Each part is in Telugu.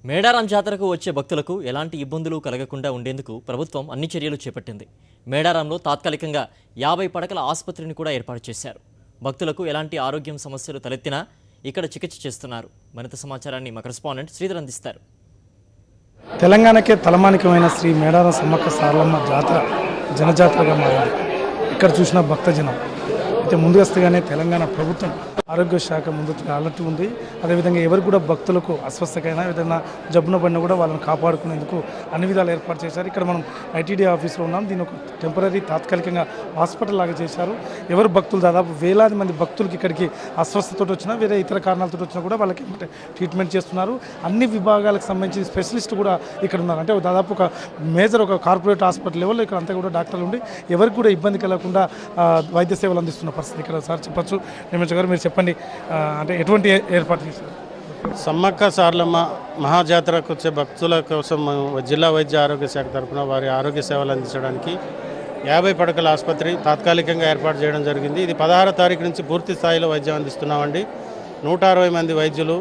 మేడారం జాతరకు వచ్చే భక్తులకు ఎలాంటి ఇబ్బందులు కలగకుండా ఉండేందుకు ప్రభుత్వం అన్ని చర్యలు చేపట్టింది. మేడారంలో తాత్కాలికంగా 50 పడకల ఆసుపత్రిని కూడా ఏర్పాటు చేశారు. భక్తులకు ఎలాంటి ఆరోగ్యం సమస్యలు తలెత్తినా ఇక్కడ చికిత్స చేస్తున్నారు. మరింత సమాచారాన్ని మా కరెస్పాండెంట్ శ్రీధర్ అందిస్తారు. తెలంగాణకే తలమానికమైన శ్రీ మేడారం సమ్మక్క సారలమ్మ జాతర జనజాతరగా మారింది. ఇక్కడ చూసిన భక్తజనం అయితే ముందుగానే తెలంగాణ ప్రభుత్వం ఆరోగ్య శాఖ ముందుకు అలర్ట్ ఉంది. అదేవిధంగా ఎవరు కూడా భక్తులకు అస్వస్థకైనా ఏదైనా జబ్బున పడినా కూడా వాళ్ళని కాపాడుకునేందుకు అన్ని విధాలు ఏర్పాటు చేశారు. ఇక్కడ మనం ఐటీడీ ఆఫీస్లో ఉన్నాం. దీని ఒక టెంపరీ తాత్కాలికంగా హాస్పిటల్ లాగా చేశారు. ఎవరు భక్తులు దాదాపు వేలాది మంది భక్తులకి ఇక్కడికి అస్వస్థతతో వచ్చినా వేరే ఇతర కారణాలతో వచ్చినా కూడా వాళ్ళకి ట్రీట్మెంట్ చేస్తున్నారు. అన్ని విభాగాలకు సంబంధించిన స్పెషలిస్ట్ కూడా ఇక్కడ ఉన్నారు. అంటే దాదాపు ఒక మేజర్ ఒక కార్పొరేట్ హాస్పిటల్ లెవెల్లో ఇక్కడ అంతా కూడా డాక్టర్లు ఉండి ఎవరికి కూడా ఇబ్బంది కలగకుండా వైద్య సేవలు అందిస్తున్న పరిస్థితి ఇక్కడ సార్ చెప్పచ్చు. నిమిషం గారు మీరు చెప్పండి, అంటే ఎటువంటి ఏర్పాటు చేశారు? సమ్మక్క సారలమ్మ మహాజాతరకు వచ్చే భక్తుల కోసం జిల్లా వైద్య ఆరోగ్య శాఖ తరఫున వారి ఆరోగ్య సేవలు అందించడానికి 50 పడకల ఆసుపత్రి తాత్కాలికంగా ఏర్పాటు చేయడం జరిగింది. ఇది 16వ తారీఖు నుంచి పూర్తి స్థాయిలో వైద్యం అందిస్తున్నామండి. 160 మంది వైద్యులు,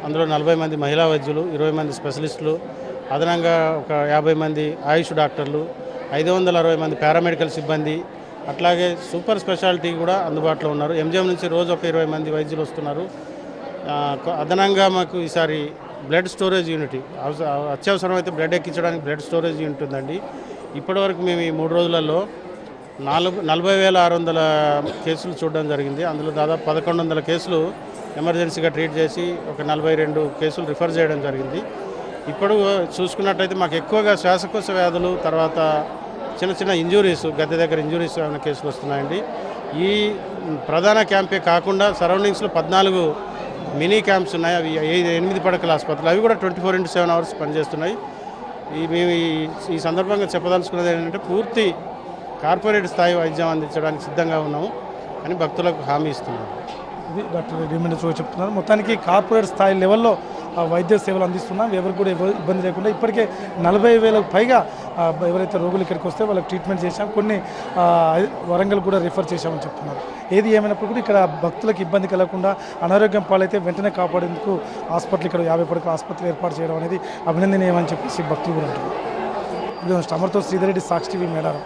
అందులో 40 మంది మహిళా వైద్యులు, 20 మంది స్పెషలిస్టులు, అదనంగా ఒక 50 మంది ఆయుష్ డాక్టర్లు, 560 మంది పారామెడికల్ సిబ్బంది, అట్లాగే సూపర్ స్పెషాలిటీ కూడా అందుబాటులో ఉన్నారు. ఎంజిఎం నుంచి రోజు ఒక 20 మంది వైద్యులు వస్తున్నారు. అదనంగా మాకు ఈసారి బ్లడ్ స్టోరేజ్ యూనిట్, అత్యవసరమైతే బ్లడ్ ఎక్కించడానికి బ్లడ్ స్టోరేజ్ యూనిట్ ఉందండి. ఇప్పటివరకు మేము ఈ 3 రోజులలో 40,600 కేసులు చూడడం జరిగింది. అందులో దాదాపు 1,100 కేసులు ఎమర్జెన్సీగా ట్రీట్ చేసి ఒక 42 కేసులు రిఫర్ చేయడం జరిగింది. ఇప్పుడు చూసుకున్నట్టయితే మాకు ఎక్కువగా శ్వాసకోశ వ్యాధులు, తర్వాత చిన్న చిన్న ఇంజురీస్, గద్దె దగ్గర ఇంజురీస్ ఏమైనా కేసులు వస్తున్నాయండి. ఈ ప్రధాన క్యాంపే కాకుండా సరౌండింగ్స్లో 14 మినీ క్యాంప్స్ ఉన్నాయి. అవి 8 పడకల ఆసుపత్రులు, అవి కూడా 24/7 అవర్స్ పనిచేస్తున్నాయి. మేము ఈ సందర్భంగా చెప్పదలుచుకున్నది ఏంటంటే పూర్తి కార్పొరేట్ స్థాయి వైద్యం అందించడానికి సిద్ధంగా ఉన్నాము అని భక్తులకు హామీ ఇస్తున్నాము. ఇది డాక్టర్ రెడ్డి చెప్తున్నారు. మొత్తానికి కార్పొరేట్ స్థాయి లెవెల్లో వైద్య సేవలు అందిస్తున్నాం. ఎవరికి కూడా ఇబ్బంది లేకుండా ఇప్పటికే 40,000కు పైగా ఎవరైతే రోగులు ఇక్కడికి వస్తే వాళ్ళకి ట్రీట్మెంట్ చేశాం. కొన్ని వరంగల్ కూడా రిఫర్ చేశామని చెప్తున్నారు. ఏది ఏమైనప్పుడు కూడా ఇక్కడ భక్తులకు ఇబ్బంది కలగకుండా అనారోగ్యం పాలైతే వెంటనే కాపాడేందుకు హాస్పిటల్ ఇక్కడ 50 పడకల ఆసుపత్రి ఏర్పాటు చేయడం అనేది అభినందనీయమని చెప్పేసి భక్తులు కూడా అంటున్నారు. అమర్తో శ్రీధర్ రెడ్డి, సాక్షి టీవీ, మేడారం.